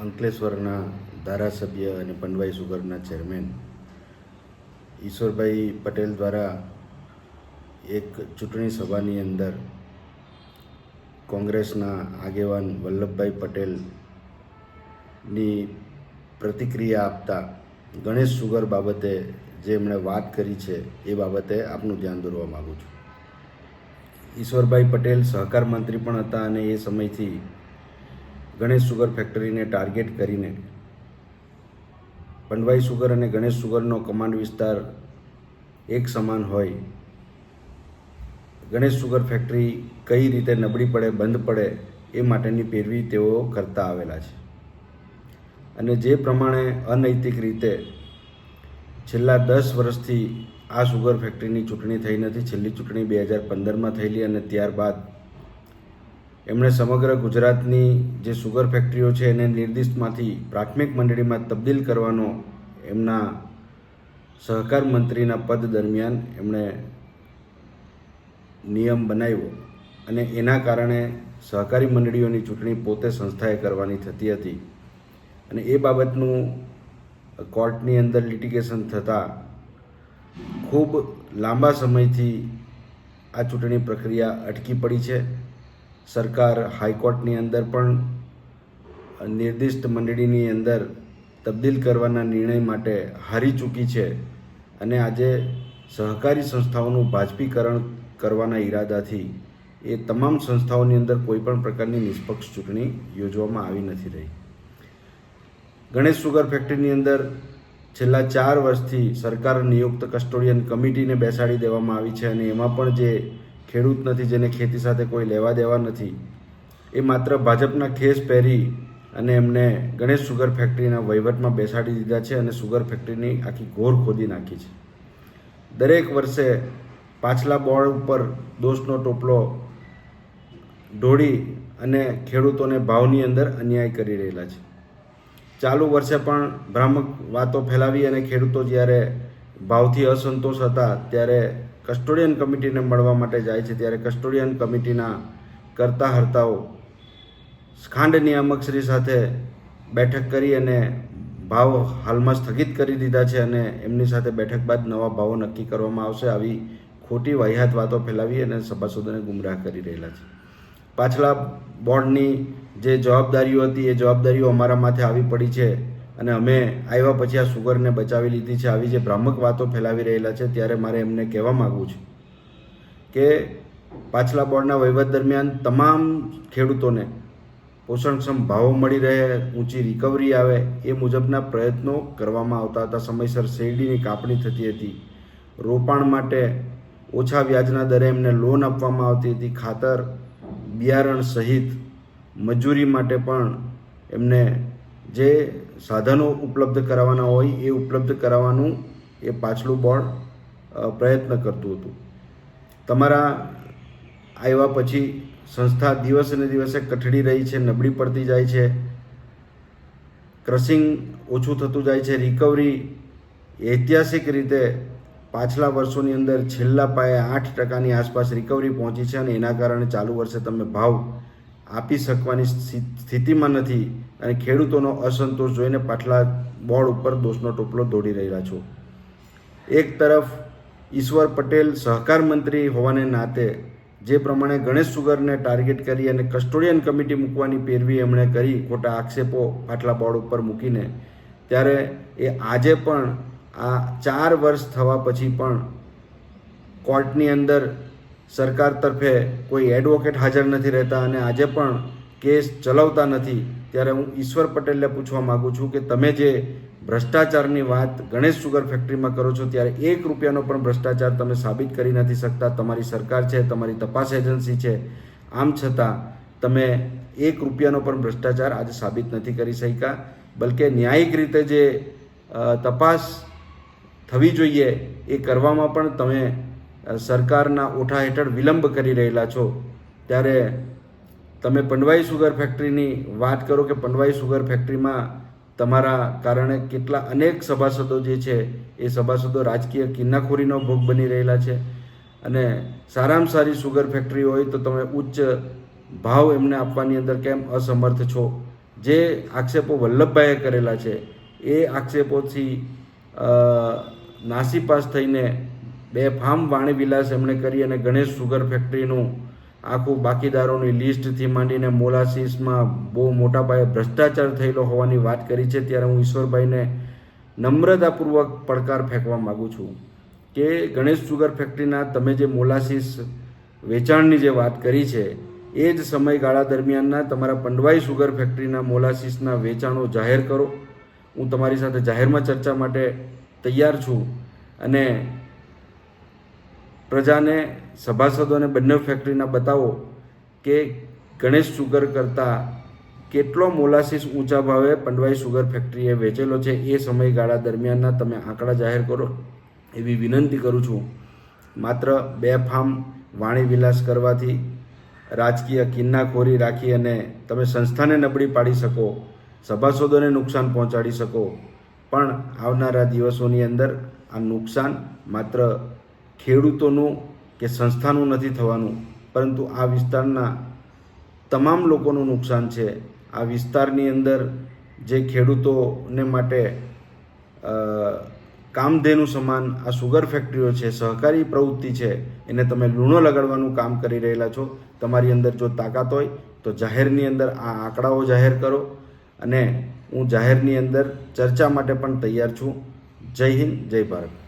અંકલેશ્વરના ધારાસભ્ય અને પંડવાઈ સુગરના ચેરમેન ઈશ્વરભાઈ પટેલ દ્વારા એક ચૂંટણી સભાની અંદર કોંગ્રેસના આગેવાન વલ્લભભાઈ પટેલની પ્રતિક્રિયા આપતા ગણેશ સુગર બાબતે જે એમણે વાત કરી છે એ બાબતે આપનું ધ્યાન દોરવા માગું છું. ઈશ્વરભાઈ પટેલ સહકાર મંત્રી પણ હતા અને એ સમયથી ગણેશ સુગર ફેક્ટરીને ટાર્ગેટ કરીને પંડવાઈ સુગર અને ગણેશ સુગરનો કમાન્ડ વિસ્તાર એક સમાન હોય, ગણેશ સુગર ફેક્ટરી કઈ રીતે નબળી પડે, બંધ પડે એ માટેની પેરવી તેઓ કરતા આવેલા છે. અને જે પ્રમાણે અનૈતિક રીતે છેલ્લા 10 વર્ષથી આ સુગર ફેક્ટરીની ચૂંટણી થઈ નથી. છેલ્લી ચૂંટણી 2015માં થયેલી અને ત્યારબાદ એમણે સમગ્ર ગુજરાતની જે સુગર ફેક્ટરીઓ છે એને નિર્દિષ્ટમાંથી પ્રાથમિક મંડળીમાં તબદીલ કરવાનો એમના સહકાર મંત્રીના પદ દરમિયાન એમણે નિયમ બનાવ્યો અને એના કારણે સહકારી મંડળીઓની ચૂંટણી પોતે સંસ્થાએ કરવાની થતી હતી. અને એ બાબતનું કોર્ટની અંદર લિટિગેશન થતાં ખૂબ લાંબા સમયથી આ ચૂંટણી પ્રક્રિયા અટકી પડી છે. સરકાર હાઈકોર્ટની અંદર પણ નિર્દિષ્ટ મંડળીની અંદર તબદીલ કરવાના નિર્ણય માટે હારી ચૂકી છે અને આજે સહકારી સંસ્થાઓનું ભાજપીકરણ કરવાના ઈરાદાથી એ તમામ સંસ્થાઓની અંદર કોઈપણ પ્રકારની નિષ્પક્ષ ચૂંટણી યોજવામાં આવી નથી રહી. ગણેશ સુગર ફેક્ટરીની અંદર છેલ્લા 4 વર્ષથી સરકાર નિયુક્ત કસ્ટોડિયન કમિટીને બેસાડી દેવામાં આવી છે અને એમાં પણ જે ખેડૂત નથી, જેને ખેતી સાથે કોઈ લેવા દેવા નથી, એ માત્ર ભાજપના ખેસ પહેરી અને એમને ગણેશ સુગર ફેક્ટરીના વહીવટમાં બેસાડી દીધા છે અને સુગર ફેક્ટરીની આખી ઘોર ખોદી નાખી છે. દરેક વર્ષે પાછલા બોર્ડ ઉપર દોષનો ટોપલો ઢોળી અને ખેડૂતોને ભાવની અંદર અન્યાય કરી રહેલા છે. ચાલુ વર્ષે પણ ભ્રામક વાતો ફેલાવી અને ખેડૂતો જ્યારે ભાવથી અસંતોષ હતા ત્યારે કસ્ટોડિયન કમિટીને મળવા માટે જાય છે, ત્યારે કસ્ટોડિયન કમિટીના કરતા હર્તાઓ ખાંડ નિયામકશ્રી સાથે બેઠક કરી અને ભાવ હાલમાં સ્થગિત કરી દીધા છે અને એમની સાથે બેઠક બાદ નવા ભાવો નક્કી કરવામાં આવશે, આવી ખોટી વાહિયાત વાતો ફેલાવી અને સભાસદોને ગુમરાહ કરી રહેલા છે. પાછલા બોર્ડની જે જવાબદારીઓ હતી એ જવાબદારીઓ અમારા માથે આવી પડી છે અને અમે આવ્યા પછી આ સુગરને બચાવી લીધી છે. આવી જે ભ્રામક વાતો ફેલાવી રહેલા છે ત્યારે મારે એમને કહેવા માગવું છે કે પાછલા બોર્ડના વહીવટ દરમિયાન તમામ ખેડૂતોને પોષણક્ષમ ભાવો મળી રહે, ઊંચી રિકવરી આવે એ મુજબના પ્રયત્નો કરવામાં આવતા હતા. સમયસર શેરડીની કાપણી થતી હતી, રોપાણ માટે ઓછા વ્યાજના દરે એમને લોન આપવામાં આવતી હતી, ખાતર બિયારણ સહિત મજૂરી માટે પણ એમને જે સાધનો ઉપલબ્ધ કરાવવાના હોય એ ઉપલબ્ધ કરાવવાનું એ પાછલું બોર્ડ પ્રયત્ન કરતું હતું. તમારા આવ્યા પછી સંસ્થા દિવસે ને દિવસે કઠડી રહી છે, નબળી પડતી જાય છે, ક્રશિંગ ઓછું થતું જાય છે, રિકવરી ઐતિહાસિક રીતે પાછલા વર્ષોની અંદર છેલ્લા પાયે 8%ની આસપાસ રિકવરી પહોંચી છે અને એના કારણે ચાલુ વર્ષે તમે ભાવ આપી શકવાની સ્થિતિમાં નથી અને ખેડૂતોનો અસંતોષ જોઈને પાછલા બોર્ડ ઉપર દોષનો ટોપલો દોડી રહેલા છો. એક તરફ ઈશ્વર પટેલ સહકાર મંત્રી હોવાને નાતે જે પ્રમાણે ગણેશ સુગરને ટાર્ગેટ કરી અને કસ્ટોડિયન કમિટી મૂકવાની પેરવી એમણે કરી, ખોટા આક્ષેપો પાછલા બોર્ડ ઉપર મૂકીને, ત્યારે એ આજે પણ આ 4 વર્ષ થવા પછી પણ કોર્ટની અંદર સરકાર તરફે કોઈ એડવોકેટ હાજર નથી રહેતા અને આજે પણ કેસ ચલાવતા નથી. ત્યારે હું ઈશ્વર પટેલને પૂછવા માગું છું કે તમે જે ભ્રષ્ટાચારની વાત ગણેશ સુગર ફેક્ટરીમાં કરો છો ત્યારે 1 રૂપિયાનો પણ ભ્રષ્ટાચાર તમે સાબિત કરી નથી શકતા. તમારી સરકાર છે, તમારી તપાસ એજન્સી છે, આમ છતાં તમે 1 રૂપિયાનો પણ ભ્રષ્ટાચાર આજે સાબિત નથી કરી શક્યા. બલકે ન્યાયિક રીતે જે તપાસ થવી જોઈએ એ કરવામાં પણ તમે સરકારના ઓઠા હેઠળ વિલંબ કરી રહેલા છો. ત્યારે તમે પંડવાઈ સુગર ફેક્ટરીની વાત કરો કે પંડવાઈ સુગર ફેક્ટરીમાં તમારા કારણે કેટલા અનેક સભાસદો જે છે એ સભાસદો રાજકીય કિન્નાખોરીનો ભોગ બની રહેલા છે અને સારામાં સારી સુગર ફેક્ટરી હોય તો તમે ઉચ્ચ ભાવ એમને આપવાની અંદર કેમ અસમર્થ છો? જે આક્ષેપો વલ્લભભાઈએ કરેલા છે એ આક્ષેપોથી નાસીપાસ થઈને બેફામ વાણીવિલાસ એમણે કરી અને ગણેશ સુગર ફેક્ટરીનું આખું બાકીદારોની લિસ્ટથી માંડીને મોલાસીસમાં બહુ મોટા પાયે ભ્રષ્ટાચાર થયેલો હોવાની વાત કરી છે. ત્યારે હું ઈશ્વરભાઈને નમ્રતાપૂર્વક પડકાર ફેંકવા માગું છું કે ગણેશ સુગર ફેક્ટરીના તમે જે મોલાસીસ વેચાણની જે વાત કરી છે એ જ સમયગાળા દરમિયાનના તમારા પંડવાઈ સુગર ફેક્ટરીના મોલાસીસના વેચાણો જાહેર કરો. હું તમારી સાથે જાહેરમાં ચર્ચા માટે તૈયાર છું અને પ્રજાને, સભાસદોને બંને ફેક્ટરીના બતાવો કે ગણેશ સુગર કરતાં કેટલો મોલાસીસ ઊંચા ભાવે પંડવાઈ સુગર ફેક્ટરીએ વેચેલો છે એ સમયગાળા દરમિયાનના તમે આંકડા જાહેર કરો એવી વિનંતી કરું છું. માત્ર બેફામ વાણીવિલાસ કરવાથી, રાજકીય કિન્નાખોરી રાખી અને તમે સંસ્થાને નબળી પાડી શકો, સભાસદોને નુકસાન પહોંચાડી શકો, પણ આવનારા દિવસોની અંદર આ નુકસાન માત્ર ખેડૂતોનું કે સંસ્થાનું નથી થવાનું, પરંતુ આ વિસ્તારના તમામ લોકોનું નુકસાન છે. આ વિસ્તારની અંદર જે ખેડૂતોને માટે કામધેનુ સમાન આ સુગર ફેક્ટરીઓ છે, સહકારી પ્રવૃત્તિ છે, એને તમે લૂણો લગાડવાનું કામ કરી રહેલા છો. તમારી અંદર જો તાકાત હોય તો જાહેરની અંદર આ આંકડાઓ જાહેર કરો અને હું જાહેરની અંદર ચર્ચા માટે પણ તૈયાર છું. જય હિન્દ, જય ભારત.